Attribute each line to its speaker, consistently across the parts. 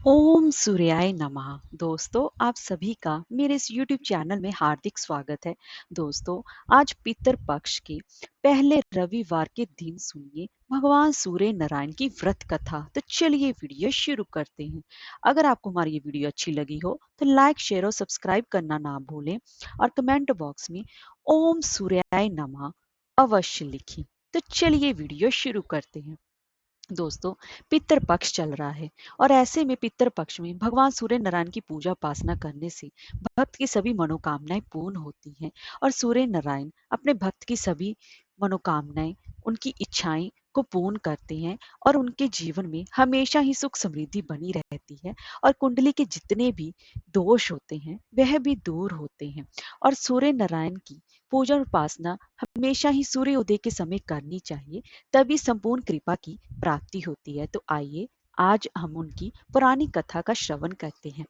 Speaker 1: ओम सूर्याय नमः। दोस्तों, आप सभी का मेरे इस यूट्यूब चैनल में हार्दिक स्वागत है। दोस्तों, आज पितृ पक्ष के पहले रविवार के दिन सुनिए भगवान सूर्य नारायण की व्रत कथा। तो चलिए वीडियो शुरू करते हैं। अगर आपको हमारी ये वीडियो अच्छी लगी हो तो लाइक शेयर और सब्सक्राइब करना ना भूलें और कमेंट बॉक्स में ओम सूर्याय नमः अवश्य लिखें। तो चलिए वीडियो शुरू करते हैं। दोस्तों, पितृ पक्ष चल रहा है और ऐसे में पितृ पक्ष में भगवान सूर्य नारायण की पूजा उपासना करने से भक्त की सभी मनोकामनाएं पूर्ण होती हैं और सूर्य नारायण अपने भक्त की सभी मनोकामनाएं, उनकी इच्छाएं को पूर्ण करते हैं और उनके जीवन में हमेशा ही सुख समृद्धि बनी रहती है और कुंडली के जितने भी दोष होते हैं वह भी दूर होते हैं। और सूर्य नारायण की पूजा उपासना हमेशा ही सूर्य उदय के समय करनी चाहिए, तभी संपूर्ण कृपा की प्राप्ति होती है। तो आइए आज हम उनकी पुरानी कथा का श्रवण करते हैं।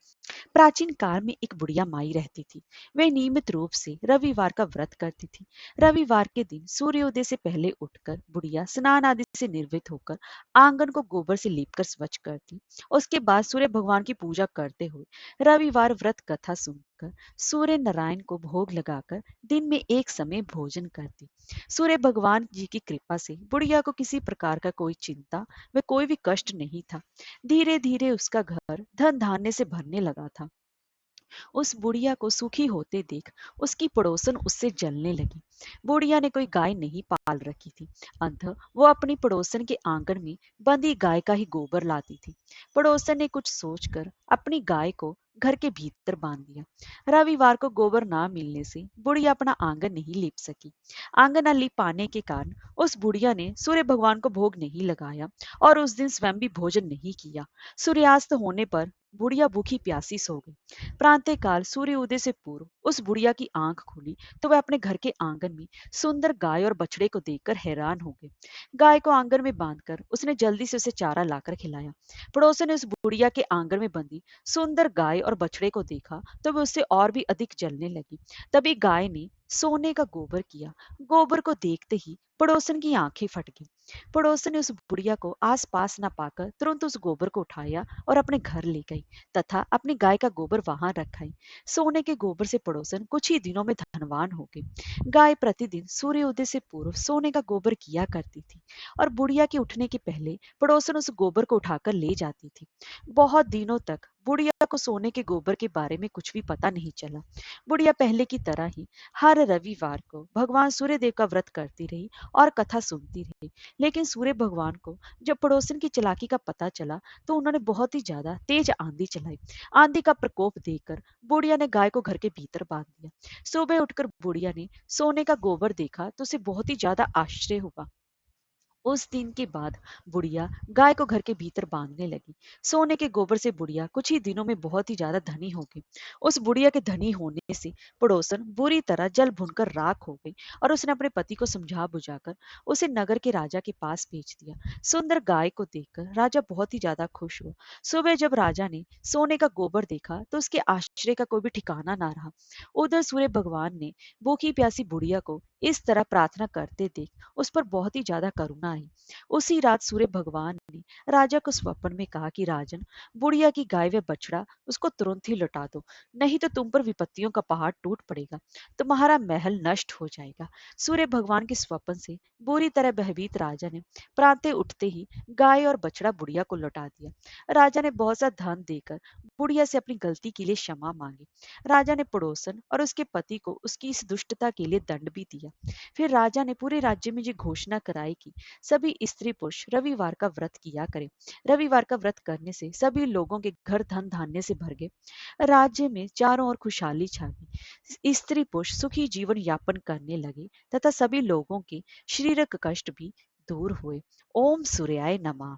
Speaker 1: प्राचीन काल में एक बुढ़िया माई रहती थी। वह नियमित रूप से रविवार का व्रत करती थी। रविवार के दिन सूर्योदय से पहले उठकर बुढ़िया स्नान आदि से निर्वृत्त होकर आंगन को गोबर से लीपकर स्वच्छ करती। उसके बाद सूर्य भगवान की पूजा करते हुए रविवार व्रत कथा सुनकर सूर्य नारायण को भोग लगाकर दिन में एक समय भोजन करती। सूर्य भगवान जी की कृपा से बुढ़िया को किसी प्रकार का कोई चिंता व कोई भी कष्ट नहीं था। धीरे धीरे उसका घर धन धान्य से भरने लगा था। उस बुढ़िया को सुखी होते देख उसकी पड़ोसन उससे जलने लगी। बुढ़िया ने कोई गाय नहीं पाल रखी थी, अतः वो अपनी पड़ोसन के आंगन में बंधी गाय का ही गोबर लाती थी। पड़ोसन ने कुछ सोचकर अपनी गाय को घर के भीतर बांध दिया। रविवार को गोबर ना मिलने से बुढ़िया अपना आंगन नहीं लीप सकी। आंगन न लीप पाने के कारण उस बुढ़िया ने सूर्य भगवान को भोग नहीं लगाया और उस दिन स्वयं भी भोजन नहीं किया। सूर्यास्त होने पर बुढ़िया भूखी प्यासी सो गई। प्रातः काल सूर्य उदय से पूर्व उस बुढ़िया की आंख खुली तो वह अपने घर के आंगन में सुंदर गाय और बछड़े को देखकर हैरान हो गई। गाय को आंगन में बांधकर उसने जल्दी से उसे चारा लाकर खिलाया। पड़ोसन ने उस बुढ़िया के आंगन में बंधी सुंदर गाय और बछड़े को देखा तो वह उससे और भी अधिक जलने लगी। तभी गाय ने सोने का गोबर किया। गोबर को देखते ही पड़ोसन की आंखें फट गई। पड़ोसन ने उस बुढ़िया को आस पास न पाकर तुरंत उस गोबर को उठाया और अपने घर ले गई तथा अपनी गाय का गोबर वहां रखाई। सोने के गोबर से पड़ोसन कुछ ही दिनों में धनवान हो गई। गाय प्रतिदिन सूर्योदय से पूर्व सोने का गोबर किया करती थी और बुढ़िया के उठने के पहले पड़ोसन उस गोबर को उठाकर ले जाती थी। बहुत दिनों तक बुढ़िया को सोने के गोबर के बारे में कुछ भी पता नहीं चला। बुढ़िया पहले की तरह ही हर रविवार को भगवान सूर्यदेव का व्रत करती रही और कथा सुनती रही। लेकिन सूर्य भगवान को जब पड़ोसन की चालाकी का पता चला तो उन्होंने बहुत ही ज्यादा तेज आंधी चलाई। आंधी का प्रकोप देखकर बुढ़िया ने गाय को घर के भीतर बांध दिया। सुबह उठकर बुढ़िया ने सोने का गोबर देखा तो उसे बहुत ही ज्यादा आश्चर्य हुआ। उस दिन के बाद बुढ़िया गाय को घर के भीतर बांधने लगी। सोने के गोबर से बुढ़िया कुछ ही दिनों में बहुत ही ज्यादा धनी हो गई। उस बुढ़िया के धनी होने से पड़ोसन बुरी तरह जल भुनकर राख हो गई और उसने अपने पति को समझा बुझाकर उसे नगर के राजा के पास भेज दिया। सुंदर गाय को देखकर राजा बहुत ही ज्यादा खुश हुआ। सुबह जब राजा ने सोने का गोबर देखा तो उसके आश्चर्य का कोई भी ठिकाना ना रहा। उधर सूर्य भगवान ने भूखी प्यासी बुढ़िया को इस तरह प्रार्थना करते देख उस पर बहुत ही ज्यादा करुणा आई। उसी रात सूर्य भगवान ने राजा को स्वप्न में कहा कि राजन, बुढ़िया की गाय व बछड़ा उसको तुरंत ही लौटा दो, नहीं तो तुम पर विपत्तियों का पहाड़ टूट पड़ेगा, तुम्हारा महल नष्ट हो जाएगा। सूर्य भगवान के स्वप्न से बुरी तरह भयभीत राजा ने प्रातः उठते ही गाय और बछड़ा बुढ़िया को लौटा दिया। राजा ने बहुत सा धन देकर बुढ़िया से अपनी गलती के लिए क्षमा मांगी। राजा ने पड़ोसन और उसके पति को उसकी इस दुष्टता के लिए दंड भी दिया। फिर राजा ने पूरे राज्य में ये घोषणा कराई कि सभी स्त्री पुरुष रविवार का व्रत किया करें। रविवार का व्रत करने से सभी लोगों के घर धन धान्य से भर गए। राज्य में चारों ओर खुशहाली छा गई। स्त्री पुरुष सुखी जीवन यापन करने लगे तथा सभी लोगों के शारीरिक कष्ट भी दूर हुए। ओम सूर्याय नमः।